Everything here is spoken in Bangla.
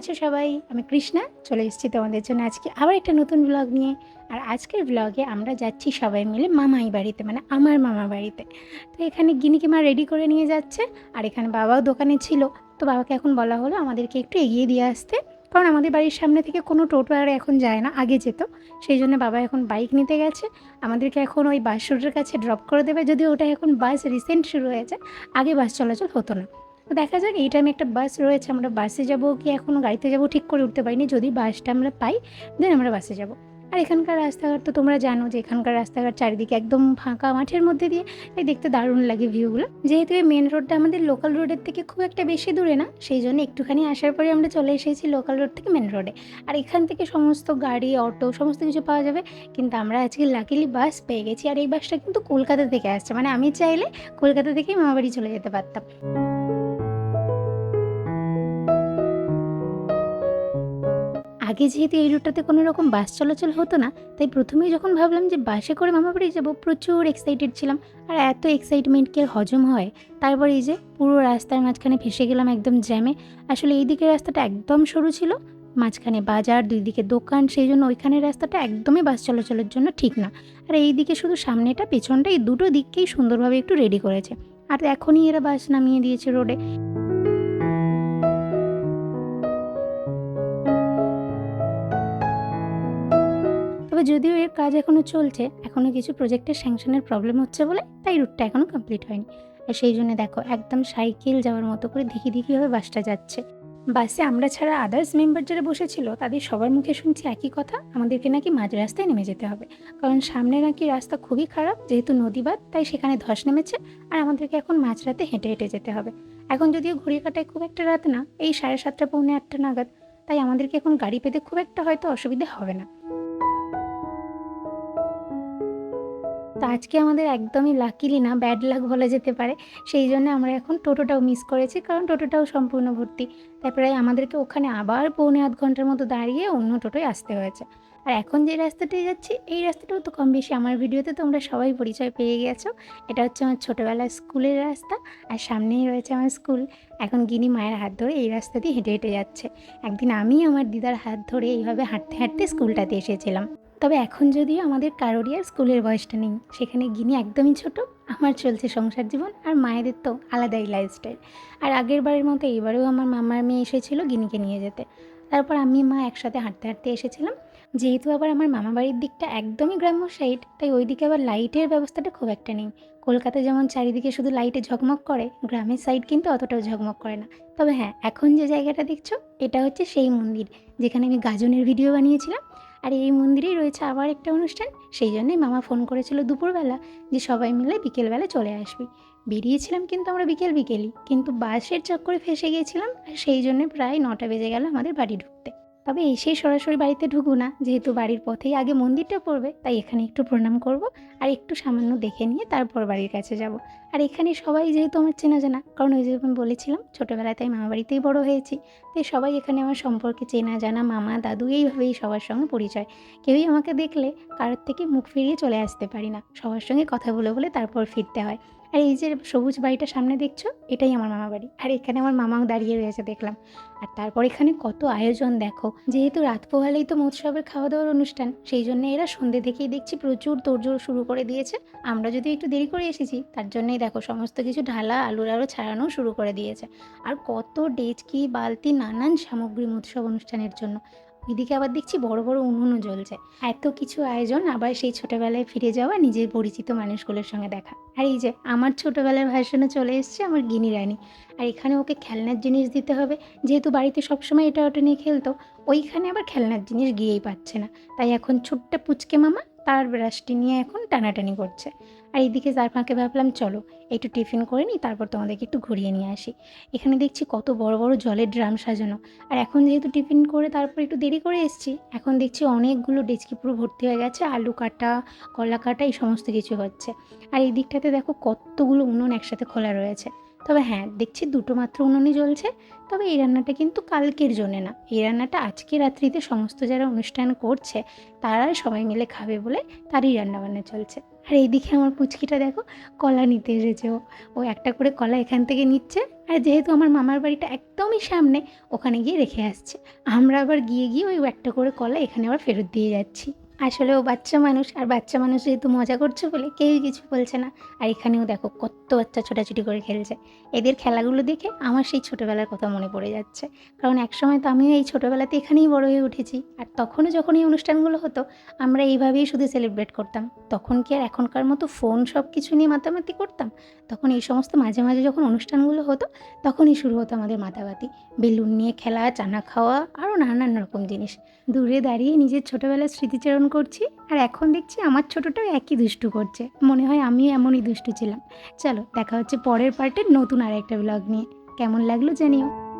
আছো সবাই? আমি কৃষ্ণা চলে এসেছি তোমাদের জন্য আজকে আবার একটা নতুন ব্লগ নিয়ে। আর আজকের ব্লগে আমরা যাচ্ছি সবাই মিলে মামাই বাড়িতে, মানে আমার মামা বাড়িতে। তো এখানে গিনিকে মা রেডি করে নিয়ে যাচ্ছে, আর এখানে বাবাও দোকানে ছিল। তো বাবাকে এখন বলা হলো আমাদেরকে একটু এগিয়ে দিয়ে আসতে, কারণ আমাদের বাড়ির সামনে থেকে কোনো টোটো আর এখন যায় না, আগে যেত। সেই জন্য বাবা এখন বাইক নিতে গেছে, আমাদেরকে এখন ওই বাস রুটের কাছে ড্রপ করে দেবে। যদিও ওটা এখন বাস রিসেন্ট শুরু হয়েছে, আগে বাস চলাচল হতো না। তো দেখা যাক, এই টাইমে একটা বাস রয়েছে, আমরা বাসে যাব কি এখন গাড়িতে যাব ঠিক করে উঠতে পারিনি। যদি বাসটা আমরা পাই দেন আমরা বাসে যাব। আর এখানকার রাস্তাঘাট তো তোমরা জানো যে এখানকার রাস্তাঘাট চারিদিকে একদম ফাঁকা মাঠের মধ্যে দিয়ে, তাই দেখতে দারুণ লাগে ভিউগুলো। যেহেতু এই মেন রোডটা আমাদের লোকাল রোডের থেকে খুব একটা বেশি দূরে না, সেই জন্য একটুখানি আসার পরে আমরা চলে এসেছি লোকাল রোড থেকে মেন রোডে। আর এখান থেকে সমস্ত গাড়ি অটো সমস্ত কিছু পাওয়া যাবে। কিন্তু আমরা আজকে লাকিলি বাস পেয়ে গেছি, আর এই বাসটা কিন্তু কলকাতা থেকে আসছে, মানে আমি চাইলে কলকাতা থেকেই মামাবাড়ি চলে যেতে পারতাম। আগে যেহেতু এই রুটটাতে কোনো রকম বাস চলাচল হতো না, তাই প্রথমেই যখন ভাবলাম যে বাসে করে মামাবাড়ি যাব, প্রচুর এক্সাইটেড ছিলাম। আর এত এক্সাইটমেন্ট কি আর হজম হয়? তারপর এই যে পুরো রাস্তার মাঝখানে ফেসে গেলাম একদম জ্যামে। আসলে এই দিকের রাস্তাটা একদম সরু ছিল, মাঝখানে বাজার, দুই দিকে দোকান, সেই জন্য ওইখানের রাস্তাটা একদমই বাস চলাচলের জন্য ঠিক না। আর এই দিকে শুধু সামনেটা পেছনটা, এই দুটো দিককেই সুন্দরভাবে একটু রেডি করেছে। আর এখনই এরা বাস নামিয়ে দিয়েছে রোডে। তবে যদিও এর কাজ এখনও চলছে, এখনও কিছু প্রজেক্টের স্যাংশনের প্রবলেম হচ্ছে বলে তাই রুটটা এখনও কমপ্লিট হয়নি। আর সেই জন্য দেখো একদম সাইকেল যাওয়ার মতো করে ধীরে ধীরেভাবে বাসটা যাচ্ছে। বাসে আমরা ছাড়া আদার্স মেম্বার যারা বসেছিল তাদের সবার মুখে শুনছি একই কথা, আমাদেরকে নাকি মাঝ রাস্তায় নেমে যেতে হবে। কারণ সামনে নাকি রাস্তা খুবই খারাপ, যেহেতু নদীবাদ তাই সেখানে ধস নেমেছে। আর আমাদেরকে এখন মাঝরাতে হেঁটে হেঁটে যেতে হবে। এখন যদিও ঘড়ি কাটায় খুব একটা রাত না, এই 7:30 পৌনে 8টা নাগাদ, তাই আমাদেরকে এখন গাড়ি পেতে খুব একটা হয়তো অসুবিধা হবে না। তো আজকে আমাদের একদমই লাকিলি না, ব্যাড লাক বলা যেতে পারে। সেই জন্য আমরা এখন টোটোটাও মিস করেছি, কারণ টোটোটাও সম্পূর্ণ ভর্তি। তারপরে আমাদেরকে ওখানে আবার পৌনে আধ ঘন্টার মতো দাঁড়িয়ে অন্য টোটোয় আসতে হয়েছে। আর এখন যে রাস্তাটায় যাচ্ছি, এই রাস্তাটাও তো কম বেশি আমার ভিডিওতে তোমরা সবাই পরিচয় পেয়ে গেছো। এটা হচ্ছে আমার ছোটোবেলার স্কুলের রাস্তা, আর সামনেই রয়েছে আমার স্কুল। এখন গিনি মায়ের হাত ধরে এই রাস্তা দিয়ে হেঁটে হেঁটে যাচ্ছে। একদিন আমি আমার দিদার হাত ধরে এইভাবে হাঁটতে হাঁটতে স্কুলটাতে এসেছিলাম। তবে এখন যদিও আমাদের কারোরই আর স্কুলের বয়সটা নেই, সেখানে গিনি একদমই ছোট। আমার চলছে সংসার জীবন, আর মায়েদের তো আলাদাই লাইফস্টাইল। আর আগের বারের মতো এইবারেও আমার মামার মেয়ে এসেছিল গিনিকে নিয়ে যেতে। তারপর আমি মা একসাথে হাঁটতে হাঁটতে এসেছিলাম। যেহেতু আবার আমার মামা বাড়ির দিকটা একদমই গ্রাম্য সাইড, তাই ওইদিকে আবার লাইটের ব্যবস্থাটা খুব একটা নেই। কলকাতায় যেমন চারিদিকে শুধু লাইটে ঝকমক করে, গ্রামের সাইড কিন্তু অতটাও ঝকমক করে না। তবে হ্যাঁ, এখন যে জায়গাটা দেখছো এটা হচ্ছে সেই মন্দির যেখানে আমি গাজনের ভিডিও বানিয়েছিলাম। আর এই মন্দিরেই রয়েছে আবার একটা অনুষ্ঠান, সেই জন্যই মামা ফোন করেছিল দুপুরবেলা যে সবাই মিলে বিকেলবেলা চলে আসবি। বেরিয়েছিলাম কিন্তু আমরা বিকেলই, কিন্তু বাসের চক্করে ফেসে গিয়েছিলাম, আর সেই জন্য প্রায় 9টা বেজে গেল আমাদের বাড়ি ঢুকতে। তবে এসেই সরাসরি বাড়িতে ঢুকবো না, যেহেতু বাড়ির পথেই আগে মন্দিরটা পড়বে, তাই এখানে একটু প্রণাম করব আর একটু সামান্য দেখে নিয়ে তারপর বাড়ির কাছে যাব। আর এখানে সবাই যেহেতু আমার চেনা জানা, কারণ ওই যে আমি বলেছিলাম ছোটোবেলায় তাই মামা বাড়িতেই বড় হয়েছি, তাই সবাই এখানে আমার সম্পর্কে চেনা জানা, মামা দাদু এইভাবেই সবার সঙ্গে পরিচয়। কেউই আমাকে দেখলে কারোর থেকে মুখ ফিরিয়ে চলে আসতে পারি না, সবার সঙ্গে কথা বলে বলে তারপর ফিরতে হয়। আর এই যে সবুজ বাড়িটা সামনে দেখছো, এটাই আমার মামা বাড়ি, আর এখানে আমার মামাও দাঁড়িয়ে রয়েছে দেখলাম। আর তারপর এখানে কত আয়োজন দেখো, যেহেতু রাত পোহালেই তো মৎসবের খাওয়া দাওয়ার অনুষ্ঠান, সেই জন্য এরা সন্ধ্যে থেকেই দেখছি প্রচুর তোড়জোড় শুরু করে দিয়েছে। আমরা যদি একটু দেরি করে এসেছি, তার জন্যই দেখো সমস্ত কিছু ঢালা আলুর আরও ছাড়ানো শুরু করে দিয়েছে। আর কত ডেচকি বালতি নানান সামগ্রী মৎসব অনুষ্ঠানের জন্য। ওইদিকে আবার দেখছি বড় বড় উনুনও জ্বলছে। এত কিছু আয়োজন, আবার সেই ছোটোবেলায় ফিরে যাওয়া, নিজের পরিচিত মানুষগুলোর সঙ্গে দেখা। আর এই যে আমার ছোটোবেলার ভার্সনে চলে এসছে আমার গিনি রানী। আর এখানে ওকে খেলনার জিনিস দিতে হবে, যেহেতু বাড়িতে সবসময় এটা ওটা নিয়ে খেলতো, ওইখানে আবার খেলনার জিনিস গিয়েই পাচ্ছে না। তাই এখন ছোট্ট পুচকে মামা তার ব্রাশটি নিয়ে এখন টানাটানি করছে। আর এইদিকে যার ফাঁকে ভাবলাম চলো একটু টিফিন করে নিই, তারপর তোমাদেরকে একটু ঘুরিয়ে নিয়ে আসি। এখানে দেখছি কত বড় বড় জলের ড্রাম সাজানো। আর এখন যেহেতু টিফিন করে তারপর একটু দেরি করে এসেছি, এখন দেখছি অনেকগুলো ডেচকি পুরো ভর্তি হয়ে গেছে, আলু কাটা, কলা কাটা, এই সমস্ত কিছু হচ্ছে। আর এই দিকটাতে দেখো কতগুলো উনুন একসাথে খোলা রয়েছে। তবে হ্যাঁ, দেখছি দুটো মাত্র উনুনই জ্বলছে। তবে এই রান্নাটা কিন্তু কালকের জন্যে না, এই রান্নাটা আজকে রাত্রিতে সমস্ত যারা অনুষ্ঠান করছে তারাই সবাই মিলে খাবে বলে তারই রান্নাবান্না চলছে। আর এইদিকে আমার পুচকিটা দেখো কলা নিতে এসেছে। ও একটা করে কলা এখান থেকে নিচ্ছে, আর যেহেতু আমার মামার বাড়িটা একদমই সামনে, ওখানে গিয়ে রেখে আসছে। আমরা আবার গিয়ে ওই একটা করে কলা এখানে আবার ফেরত দিয়ে যাচ্ছি। আসলে ও বাচ্চা মানুষ, আর বাচ্চা মানুষ যেহেতু মজা করছে বলে কেউই কিছু বলছে না। আর এখানেও দেখো কত বাচ্চা ছোটাছুটি করে খেলছে। এদের খেলাগুলো দেখে আমার সেই ছোটোবেলার কথা মনে পড়ে যাচ্ছে। কারণ একসময় তো আমিও এই ছোটোবেলাতে এখানেই বড় হয়ে উঠেছি। আর তখনও যখন এই অনুষ্ঠানগুলো হতো, আমরা এইভাবেই শুধু সেলিব্রেট করতাম। তখন কি আর এখনকার মতো ফোন সব কিছু নিয়ে মাতামাতি করতাম? তখন এই সমস্ত মাঝে মাঝে যখন অনুষ্ঠানগুলো হতো, তখনই শুরু হতো আমাদের মাতামাতি। বেলুন নিয়ে খেলা, চানা খাওয়া, আরও নানান রকম জিনিস। দূরে দাঁড়িয়ে নিজের ছোটোবেলার স্মৃতিচারণ করছি, আর এখন দেখছি আমার ছোটোটাও একই দুষ্টু করছে। মনে হয় আমিও এমনই দুষ্টু ছিলাম। চলো দেখা হচ্ছে পরের পার্টের নতুন আর একটা ব্লগ নিয়ে। কেমন লাগলো জানিও।